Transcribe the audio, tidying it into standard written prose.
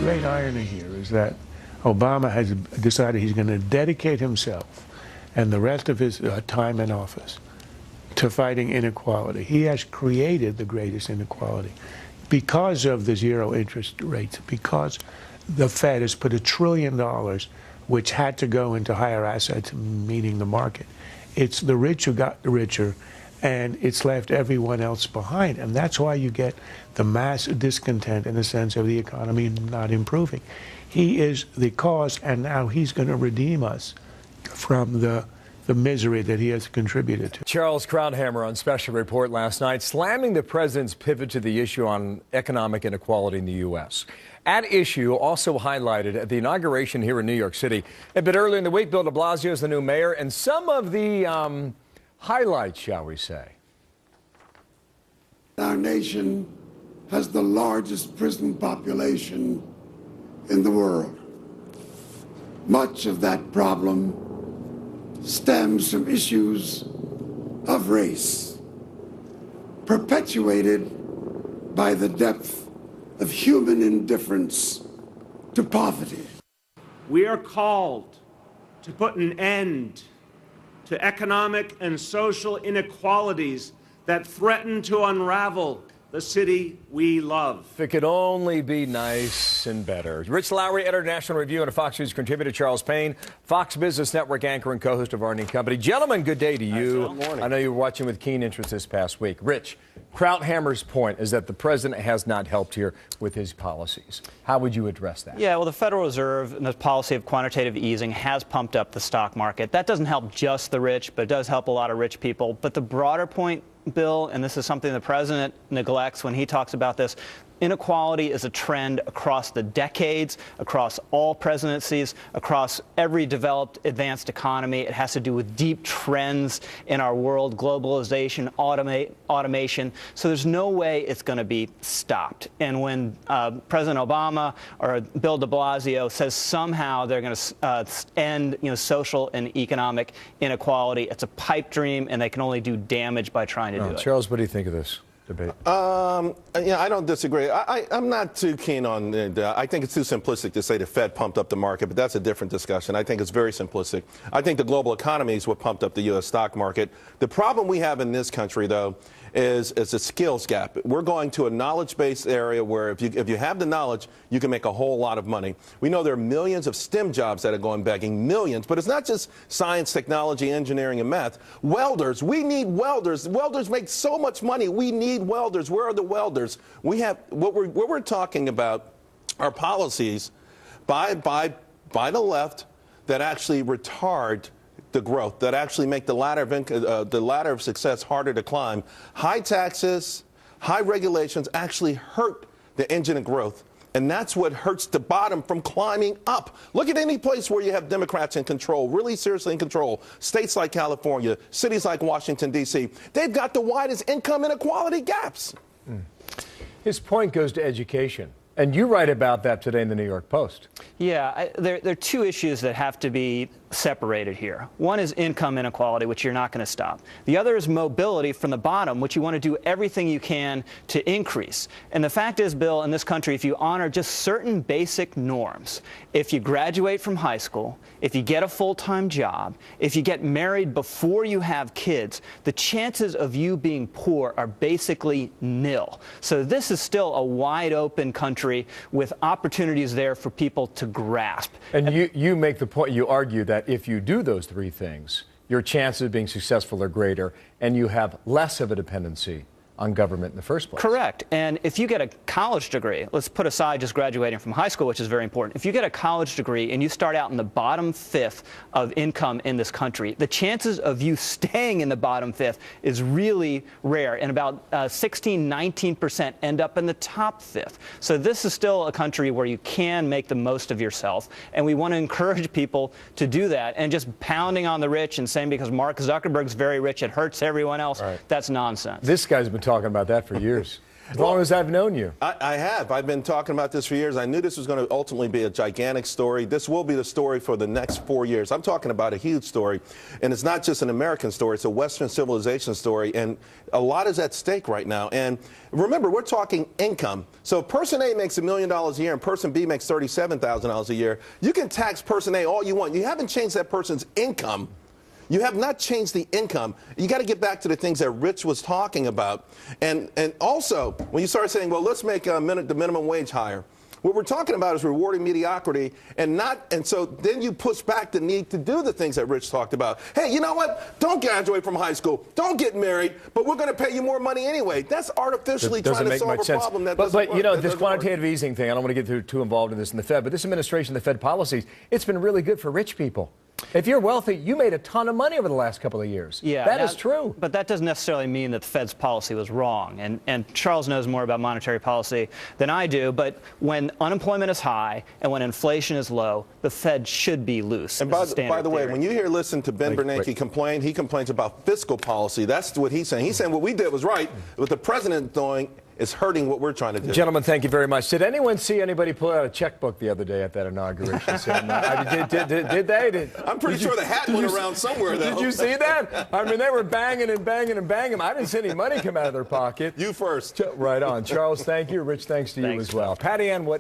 great irony here is that Obama has decided he's going to dedicate himself and the rest of his time in office to fighting inequality. He has created the greatest inequality because of the zero interest rates, because the Fed has put $1 trillion, which had to go into higher assets, meaning the market. It's the rich who got richer, and it's left everyone else behind. And that's why you get the mass discontent in the sense of the economy not improving. He is the cause, and now he's going to redeem us from the misery that he has contributed to. Charles Kruathammer on Special Report last night, slamming the president's pivot to the issue on economic inequality in the U.S. At issue, also highlighted at the inauguration here in New York City. A bit earlier in the week, Bill de Blasio is the new mayor, and some of the highlights, shall we say. Our nation has the largest prison population in the world. Much of that problem stems from issues of race, perpetuated by the depth of human indifference to poverty. We are called to put an end to economic and social inequalities that threaten to unravel the city we love. If it could only be nice and better. Rich Lowry, editor of National Review, and a Fox News contributor, Charles Payne, Fox Business Network anchor and co-host of Arnie Company. Gentlemen, good day to you. Good morning. I know you were watching with keen interest this past week. Rich, Krauthammer's point is that the president has not helped here with his policies. How would you address that? Yeah, well, the Federal Reserve and the policy of quantitative easing has pumped up the stock market. That doesn't help just the rich, but it does help a lot of rich people. But the broader point, Bill, and this is something the president neglects when he talks about this, inequality is a trend across the decades, across all presidencies, across every developed, advanced economy. It has to do with deep trends in our world, globalization, automation. So there's no way it's going to be stopped. And when President Obama or Bill de Blasio says somehow they're going to end, social and economic inequality, it's a pipe dream, and they can only do damage by trying to do it. Charles, what do you think of this debate? I don't disagree. I'm not too keen on it. I think it's too simplistic to say the Fed pumped up the market, but that's a different discussion. I think it's very simplistic. I think the global economy is what pumped up the U.S. stock market. The problem we have in this country, though, is a skills gap. We're going to a knowledge-based area where if you have the knowledge, you can make a whole lot of money. We know there are millions of STEM jobs that are going begging, millions, but it's not just science, technology, engineering, and math. Welders, we need welders. Welders make so much money. We need welders. Where are the welders? We have what we're talking about are policies by the left that actually retard the growth, that actually make the ladder of success harder to climb. High taxes, high regulations actually hurt the engine of growth. And that's what hurts the bottom from climbing up. Look at any place where you have Democrats in control, really seriously in control. States like California, cities like Washington, D.C., they've got the widest income inequality gaps. His point goes to education. And you write about that today in the New York Post. Yeah, there are two issues that have to be separated here. One is income inequality, which you're not going to stop. The other is mobility from the bottom, which you want to do everything you can to increase. And the fact is, Bill, in this country, if you honor just certain basic norms, if you graduate from high school, if you get a full-time job, if you get married before you have kids, the chances of you being poor are basically nil. So this is still a wide-open country with opportunities there for people to grasp. And you make the point, you argue that if you do those three things, your chances of being successful are greater, and you have less of a dependency on government in the first place. Correct. And if you get a college degree, let's put aside just graduating from high school, which is very important. If you get a college degree and you start out in the bottom fifth of income in this country, the chances of you staying in the bottom fifth is really rare. And about 16–19% end up in the top fifth. So this is still a country where you can make the most of yourself. And we want to encourage people to do that. And just pounding on the rich and saying because Mark Zuckerberg's very rich, it hurts everyone else, that's nonsense. This guy's been talking about that for years. As long as I've known you. I have. I've been talking about this for years. I knew this was going to ultimately be a gigantic story. This will be the story for the next 4 years. I'm talking about a huge story, and it's not just an American story. It's a Western civilization story, and a lot is at stake right now. And remember, we're talking income. So if person A makes $1 million a year and person B makes $37,000 a year, you can tax person A all you want. You haven't changed that person's income. You have not changed the income. You got to get back to the things that Rich was talking about. And also, when you start saying, well, let's make the minimum wage higher, what we're talking about is rewarding mediocrity and so then you push back the need to do the things that Rich talked about. Hey, you know what? Don't graduate from high school. Don't get married, but we're going to pay you more money anyway. That's artificially trying to solve a problem that doesn't work. But you know, this quantitative easing thing, I don't want to get too involved in this in the Fed, but this administration, the Fed policies, it's been really good for rich people. If you're wealthy, you made a ton of money over the last couple of years. Yeah, that is true. But that doesn't necessarily mean that the Fed's policy was wrong. And Charles knows more about monetary policy than I do. But when unemployment is high and when inflation is low, the Fed should be loose. And by the way, when you listen to Ben Bernanke complain, he complains about fiscal policy. That's what he's saying. He's saying what we did was right. What the president doing is hurting what we're trying to do. Gentlemen, thank you very much. Did anyone see anybody pull out a checkbook the other day at that inauguration ceremony? Did they? I'm pretty sure the hat went around somewhere, though. Did you see that? I mean, they were banging and banging and banging. I didn't see any money come out of their pocket. You first. Right on. Charles, thank you. Rich, thanks to you as well. Patty Ann, what